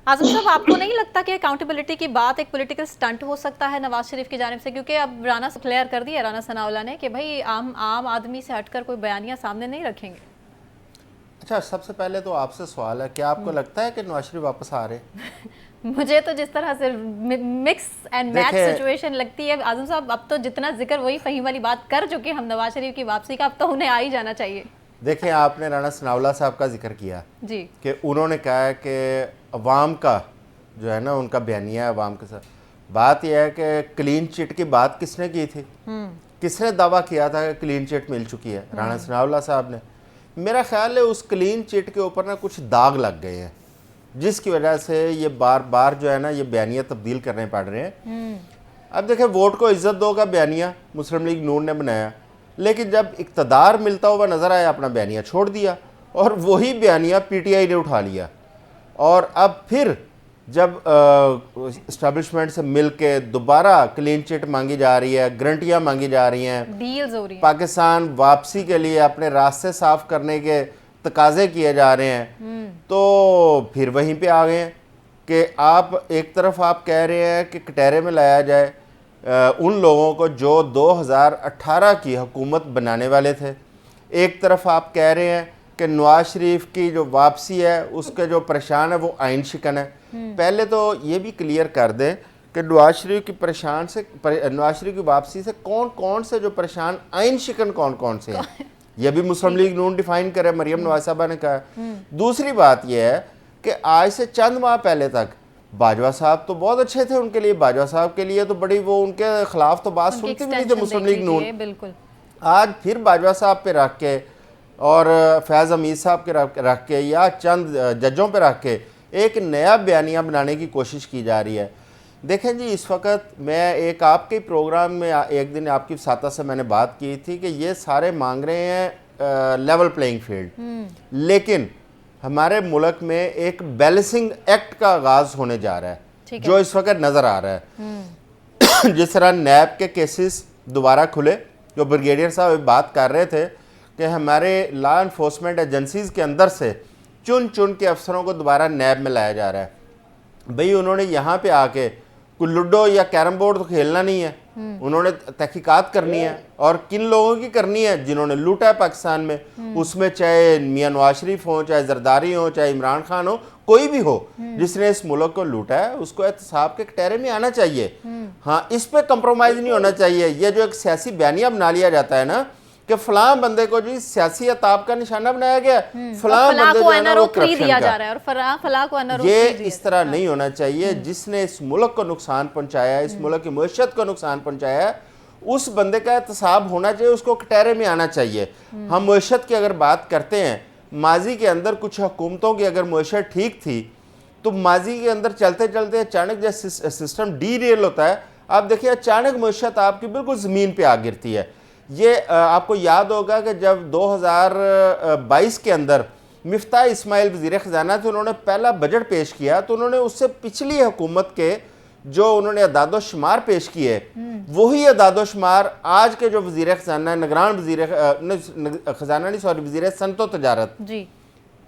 आजम साहब, आपको नहीं लगता कि अकाउंटेबिलिटी की बात एक पॉलिटिकल स्टंट हो सकता है नवाज शरीफ की जानिब से? क्योंकि अब राना क्लियर कर दिया राना सनाउल्लाह ने कि भाई आम आम आदमी से हटकर कोई बयानियां सामने नहीं रखेंगे। अच्छा, सबसे पहले तो आपसे सवाल है, क्या आपको लगता है कि नवाज शरीफ वापस आ रहे? मुझे तो जिस तरह से मिक्स एंड मैच देखें सिचुएशन लगती है आजम साहब, अब तो जितना जिक्र वही फहीम वाली बात कर चुके हम नवाज शरीफ की वापसी का, अब तो उन्हें आ ही जाना चाहिए। देखें, आपने राणा सनाउल्लाह साहब का जिक्र किया जी। कि उन्होंने कहा है कि अवाम का जो है ना, उनका बयानिया है अवाम के साथ। बात यह है कि क्लीन चिट की बात किसने की थी? किसने दावा किया था कि क्लीन चिट मिल चुकी है? राणा सनाउल्लाह साहब ने। मेरा ख्याल है उस क्लीन चिट के ऊपर ना कुछ दाग लग गए हैं, जिसकी वजह से ये बार बार जो है ना ये बयानिया तब्दील करने पड़ रहे हैं। अब देखें, वोट को इज्जत दो का बयानिया मुस्लिम लीग नून ने बनाया, लेकिन जब इक़्तिदार मिलता हुआ नज़र आया अपना बयानिया छोड़ दिया, और वही बयानिया पीटीआई ने उठा लिया। और अब फिर जब इस्टेब्लिशमेंट से मिल के दोबारा क्लीन चिट मांगी जा रही है, गारंटियाँ मांगी जा रही हैं, डील्स हो रही हैं, पाकिस्तान वापसी के लिए अपने रास्ते साफ करने के तकाजे किए जा रहे हैं, तो फिर वहीं पे आ गए हैं कि आप एक तरफ आप कह रहे हैं कि कटहरे में लाया जाए उन लोगों को जो 2018 की हुकूमत बनाने वाले थे, एक तरफ आप कह रहे हैं कि नवाज शरीफ की जो वापसी है उसके जो परेशान है वो आइन शिकन है। पहले तो ये भी क्लियर कर दें कि नवाज शरीफ की नवाज शरीफ की वापसी से कौन कौन से जो परेशान आइन शिकन कौन कौन से हैं, यह भी मुस्लिम लीग नून डिफाइन करे, मरियम नवाज साहबा ने कहा। दूसरी बात यह है कि आज से चंद माह पहले तक बाजवा साहब तो बहुत अच्छे थे, उनके लिए बाजवा साहब के लिए तो बड़ी वो उनके खिलाफ तो बात सुनती भी नहीं थे मुस्लिम लीग नून। बिल्कुल। आज फिर बाजवा साहब पे रख के और फैज़ हमीद साहब के रख के या चंद जजों पे रख के एक नया बयानिया बनाने की कोशिश की जा रही है। देखें जी, इस वक्त मैं एक आपके प्रोग्राम में एक दिन आपकी साथा से मैंने बात की थी कि ये सारे मांग रहे हैं लेवल प्लेइंग फील्ड, लेकिन हमारे मुल्क में एक बैलेंसिंग एक्ट का आगाज़ होने जा रहा है जो इस वक्त नज़र आ रहा है। जिस तरह नैब के केसेस दोबारा खुले, जो ब्रिगेडियर साहब बात कर रहे थे कि हमारे लॉ इन्फोर्समेंट एजेंसीज़ के अंदर से चुन चुन के अफसरों को दोबारा नैब में लाया जा रहा है। भाई उन्होंने यहाँ पे आके कोई लूडो या कैरम बोर्ड तो खेलना नहीं है, उन्होंने तहकीकात करनी है, और किन लोगों की करनी है? जिन्होंने लूटा है पाकिस्तान में, उसमें चाहे मियां नवाज शरीफ हो, चाहे जरदारी हो, चाहे इमरान खान हो, कोई भी हो जिसने इस मुल्क को लूटा है, उसको एहतसाब के कटहरे में आना चाहिए। हाँ, इस पर कंप्रोमाइज़ नहीं होना चाहिए। ये जो एक सियासी बयानिया बना लिया जाता है ना कि फलां बंदे को जी सियासी अताब का निशाना बनाया गया, फलां बंदे जो है ना वो करप्शन दिया का, जा रहा है, और फलां को एनआरओ ये इस तरह नहीं होना चाहिए। जिसने इस मुल्क को नुकसान पहुंचाया है, इस मुल्क की मईशत को नुकसान पहुंचाया है, उस बंदे का एहतसाब होना चाहिए, उसको कटहरे में आना चाहिए। हम मईशत की अगर बात करते हैं, माजी के अंदर कुछ हुकूमतों की अगर मईशत ठीक थी तो माजी के अंदर चलते चलते अचानक जब सिस्टम डीरेल होता है, आप देखिए अचानक मईशत आपकी बिल्कुल ज़मीन पर आ गिरती है। ये आपको याद होगा कि जब 2022 के अंदर मिफ्ता इस्माइल वज़ीर ख़जाना थे, उन्होंने पहला बजट पेश किया, तो उन्होंने उससे पिछली हुकूमत के जो उन्होंने अदाद शुमार पेश किए, वही अदाद शुमार आज के जो वज़ीर ख़जाना निगरान वज़ीर ख़जाना नहीं सॉरी वज़ीर सनत व तजारत जी,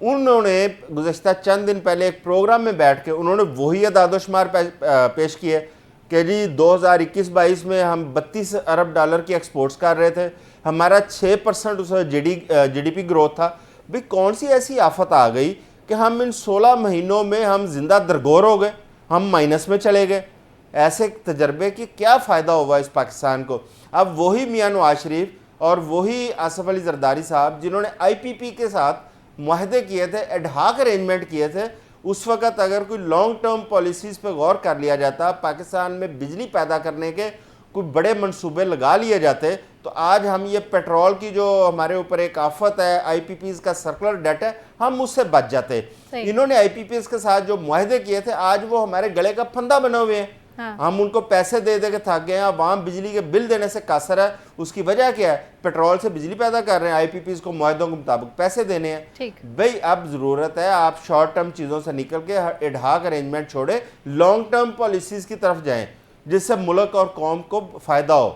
उन्होंने गुज़श्ता चंद दिन पहले एक प्रोग्राम में बैठ के उन्होंने वही अदाद शुमार पेश किए कि जी 2021-22 में हम 32 अरब डॉलर की एक्सपोर्ट्स कर रहे थे, हमारा 6% उस जीडीपी ग्रोथ था। भाई कौन सी ऐसी आफत आ गई कि हम इन 16 महीनों में हम जिंदा दरगोर हो गए, हम माइनस में चले गए? ऐसे तजर्बे की क्या फ़ायदा हुआ इस पाकिस्तान को? अब वही मियां नवाज शरीफ और वही आसफ अली जरदारी साहब जिन्होंने IPP के साथ मुआहदे किए थे, एडहाक अरेंजमेंट किए थे, उस वक़्त अगर कोई लॉन्ग टर्म पॉलिसीज़ पे गौर कर लिया जाता, पाकिस्तान में बिजली पैदा करने के कोई बड़े मंसूबे लगा लिए जाते, तो आज हम ये पेट्रोल की जो हमारे ऊपर एक आफत है, IPPs का सर्कुलर डेट है, हम उससे बच जाते। इन्होंने IPPs के साथ जो मुआहदे किए थे, आज वो हमारे गले का फंदा बने हुए हैं। हाँ। हम उनको पैसे दे दे के थक गए हैं, अवाम बिजली के बिल देने से कासर है। उसकी वजह क्या है? पेट्रोल से बिजली पैदा कर रहे हैं, IPPs को मुआहदों के मुताबिक पैसे देने हैं। भाई अब ज़रूरत है आप शॉर्ट टर्म चीज़ों से निकल के एडहाक अरेंजमेंट छोड़े, लॉन्ग टर्म पॉलिसीज़ की तरफ जाएं जिससे मुल्क और कौम को फ़ायदा हो।